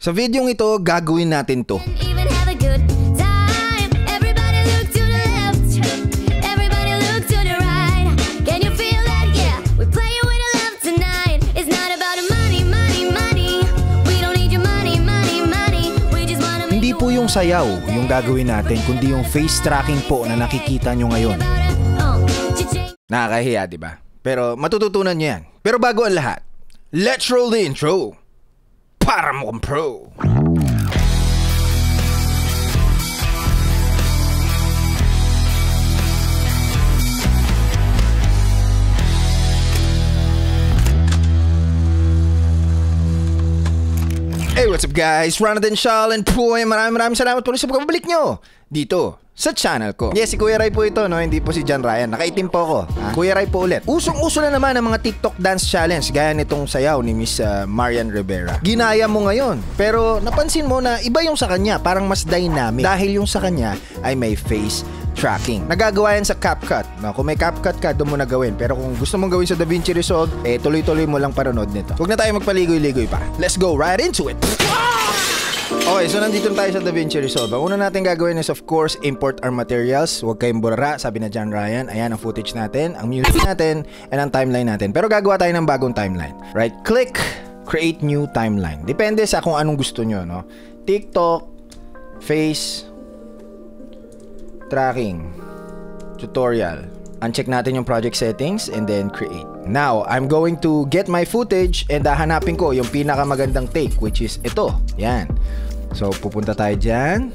Sa videong ito, gagawin natin to. Hindi po yung sayaw yung gagawin natin, kundi yung face tracking po na nakikita nyo ngayon. Nakakahiya, diba? Pero matututunan nyo yan. Pero bago ang lahat, let's roll the intro para mukhang pro. Hey, what's up guys? Ronaldin Shaw and po, maraming salamat po sa pagbabalik nyo dito sa channel ko. Yes, si Kuya Ray po ito, no? Hindi po si John Ryan. Nakaitim po ako. Kuya Ray po ulit. Usong-uso na naman ang mga TikTok dance challenge gaya nitong sayaw ni Miss Marian Rivera. Ginaya mo ngayon. Pero napansin mo na iba yung sa kanya. Parang mas dynamic. Dahil yung sa kanya ay may face tracking. Nagagawa yan sa CapCut. No, kung may CapCut ka, doon mo na gawin. Pero kung gusto mong gawin sa DaVinci Resolve, tuloy-tuloy mo lang panonood nito. Huwag na tayo magpaligoy-ligoy pa. Let's go right into it. Okay, so nandito tayo sa DaVinci Resolve. Ang una natin gagawin is of course import our materials. Huwag kayong burara, sabi na John Ryan. Ayan ang footage natin, ang music natin, and ang timeline natin. Pero gagawa tayo ng bagong timeline. Right click, create new timeline. Depende sa kung anong gusto nyo, no? TikTok, face tracking, tutorial. Uncheck natin yung project settings and then create. Now, I'm going to get my footage and hahanapin ko yung pinakamagandang take, which is ito. Yan. So, pupunta tayo dyan.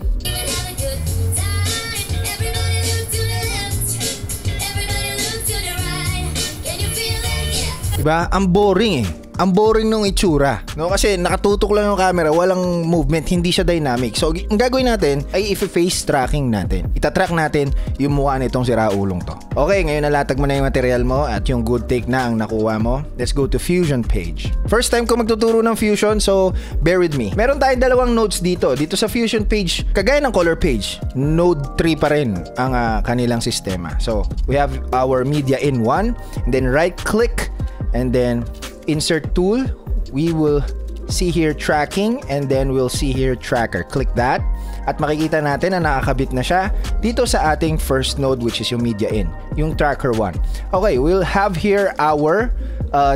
Diba? Ang boring eh. Ang boring nung itsura, no? Kasi nakatutok lang yung camera, walang movement, hindi siya dynamic. So, ang gagawin natin ay i-face tracking natin. Itatrack natin yung mukha nitong si Raulong to. Okay, ngayon nalatag mo na yung material mo at yung good take na ang nakuha mo. Let's go to Fusion page. First time ko magtuturo ng Fusion, so bear with me. Meron tayong dalawang nodes dito. Dito sa Fusion page, kagaya ng color page, node 3 pa rin ang kanilang sistema. So, we have our media in 1, and then right click, and then insert tool. We will see here tracking, and then we'll see here tracker. Click that at makikita natin na nakakabit na siya dito sa ating first node, which is yung media in, yung tracker 1. Okay, we'll have here our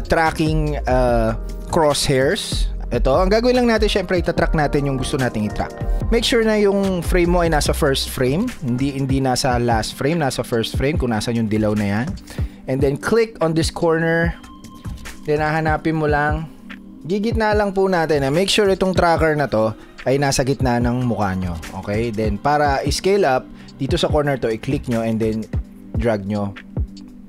tracking crosshairs. Ito, ang gagawin lang natin, syempre itatrack natin yung gusto nating i-track. Make sure na yung frame mo ay nasa first frame, hindi nasa last frame, nasa first frame kung nasan yung dilaw na yan. And then click on this corner. Then hahanapin mo lang, gigitna lang po natin na make sure itong tracker na to ay nasa gitna ng mukha nyo. Okay? Then para i-scale up, dito sa corner to, i-click nyo and then drag nyo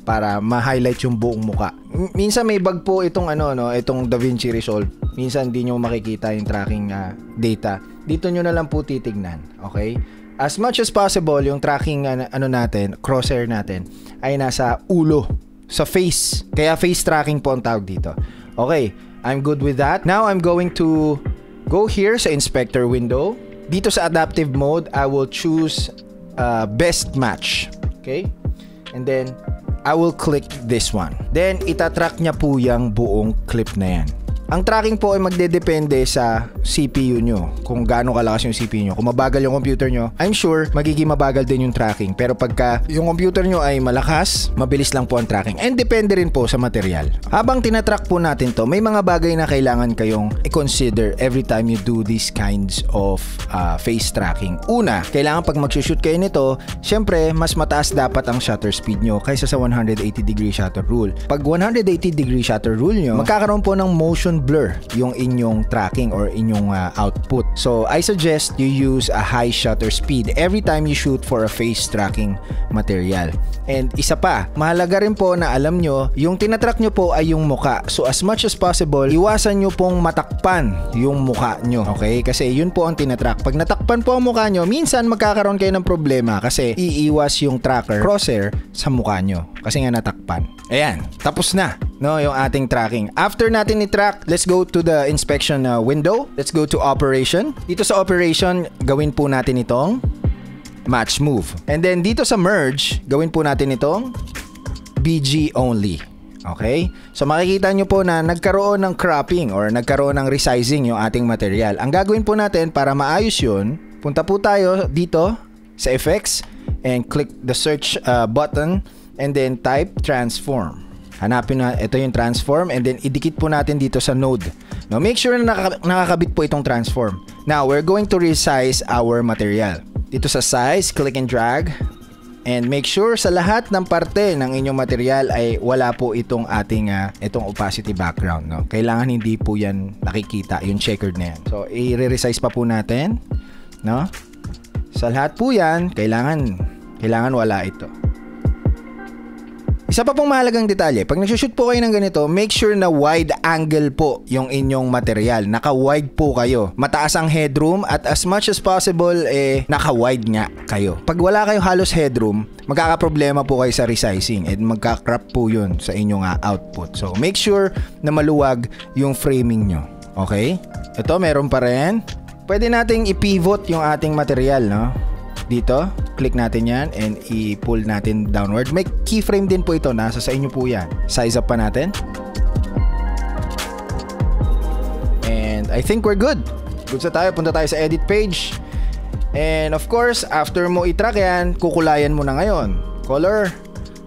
para ma-highlight yung buong mukha. Minsan may bug po itong itong DaVinci Resolve. Minsan hindi nyo makikita yung tracking data. Dito nyo na lang po titignan. Okay? As much as possible, yung tracking natin, crosshair natin ay nasa ulo, sa face. Kaya face tracking po ang tawag dito. Okay, I'm good with that. Now, I'm going to go here sa inspector window. Dito sa adaptive mode, I will choose best match. Okay? And then, I will click this one. Then, itatrack niya po yung buong clip na yan. Ang tracking po ay magdedepende sa CPU nyo, kung gaano kalakas yung CPU nyo. Kung mabagal yung computer nyo, I'm sure magiging mabagal din yung tracking. Pero pagka yung computer nyo ay malakas, mabilis lang po ang tracking. And depende rin po sa material. Habang tinatrack po natin to, may mga bagay na kailangan kayong i-consider every time you do these kinds of face tracking. Una, kailangan pag mag-shoot kayo nito, syempre mas mataas dapat ang shutter speed nyo kaysa sa 180-degree shutter rule. Pag 180-degree shutter rule nyo, magkakaroon po ng motion blur yung inyong tracking or inyong output. So, I suggest you use a high shutter speed every time you shoot for a face tracking material. And isa pa, mahalaga rin po na alam nyo, yung tinatrack nyo po ay yung muka. So, as much as possible, iwasan nyo pong matakpan yung muka nyo. Okay? Kasi yun po ang tinatrack. Pag natakpan po ang muka nyo, minsan magkakaroon kayo ng problema kasi iiwas yung tracker crosshair sa muka nyo. Kasi nga natakpan. Ayan, tapos na, no, yung ating tracking. After natin i-track, let's go to the inspection window. Let's go to operation. Dito sa operation, gawin po natin itong match move. And then dito sa merge, gawin po natin itong BG only. Okay? So makikita nyo po na nagkaroon ng cropping or nagkaroon ng resizing yung ating material. Ang gagawin po natin para maayos yun, punta po tayo dito sa effects and click the search button and then type transform. Hanapin na ito yung transform and then idikit po natin dito sa node. Now make sure na nakakabit po itong transform. Now we're going to resize our material. Dito sa size, click and drag. And make sure sa lahat ng parte ng inyong material ay wala po itong ating itong opacity background, no? Kailangan hindi po yan nakikita, yung checkered na yan. So, i-resize pa po natin, no? Sa lahat po yan, kailangan wala ito. Isa pa pong mahalagang detalye, pag nagsushoot po kayo ng ganito, make sure na wide angle po yung inyong material. Naka-wide po kayo. Mataas ang headroom at as much as possible, naka-wide nga kayo. Pag wala kayo halos headroom, magkakaproblema po kayo sa resizing and magka-crop po yun sa inyong output. So, make sure na maluwag yung framing nyo. Okay? Ito, meron pa rin. Pwede nating i-pivot yung ating material, no? Dito, click natin yan and i-pull natin downward. May keyframe din po ito, nasa sa inyo po yan. Size up pa natin. And I think we're good. Good sa tayo, punta tayo sa edit page. And of course, after mo i-track yan, kukulayan mo na ngayon. Color,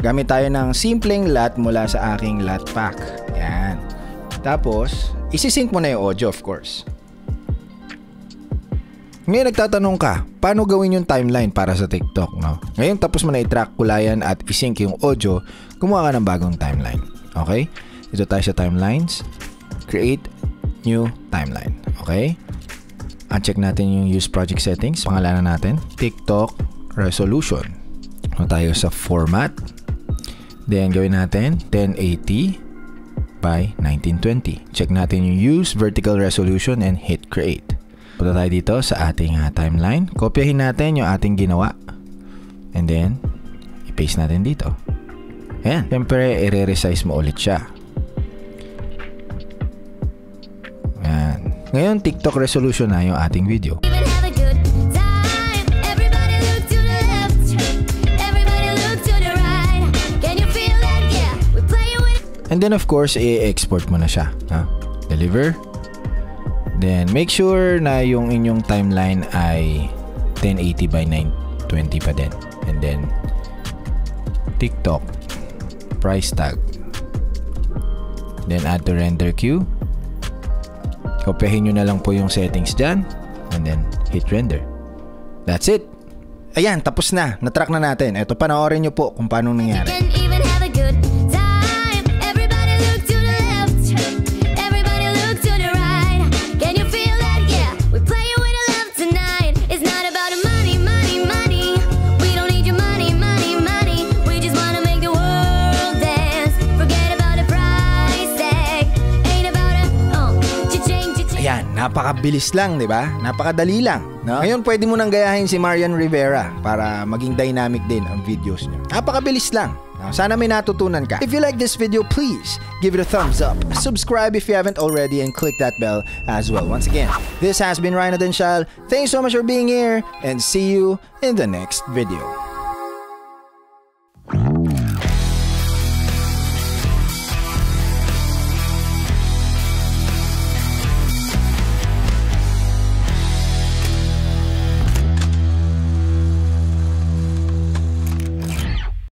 gamit tayo ng simpleng LUT mula sa aking LUT pack. Yan. Tapos, isi-sync mo na yung audio, of course. Ngayon nagtatanong ka, paano gawin yung timeline para sa TikTok, no? Ngayon tapos mo na i-track, kulayan at i-sync yung audio, gumawa ka ng bagong timeline. Okay? Dito tayo sa timelines. Create new timeline. Okay? Uncheck natin yung use project settings. Pangalanan natin, TikTok resolution. Ano tayo sa format. Then gawin natin 1080 by 1920. Check natin yung use vertical resolution and hit create. Punta tayo dito sa ating timeline. Kopyahin natin yung ating ginawa. And then, i-paste natin dito. Ayan. Siyempre, i-resize mo ulit siya. Ayan. Ngayon, TikTok resolution na yung ating video. And then, of course, i-export mo na siya. Deliver. Then, make sure na yung inyong timeline ay 1080 by 920 pa din. And then, TikTok, price tag. Then, add to render queue. Kopyahin nyo na lang po yung settings dyan. And then, hit render. That's it. Ayan, tapos na. Natrack na natin. Ito, panoorin nyo po kung paano nangyari. Napakabilis lang, di ba? Napakadali lang, no? Ngayon, pwede mo nang gayahin si Marian Rivera para maging dynamic din ang videos niya. Napakabilis lang. Sana may natutunan ka. If you like this video, please give it a thumbs up. Subscribe if you haven't already and click that bell as well. Once again, this has been Ryan Adensyal. Thanks so much for being here and see you in the next video.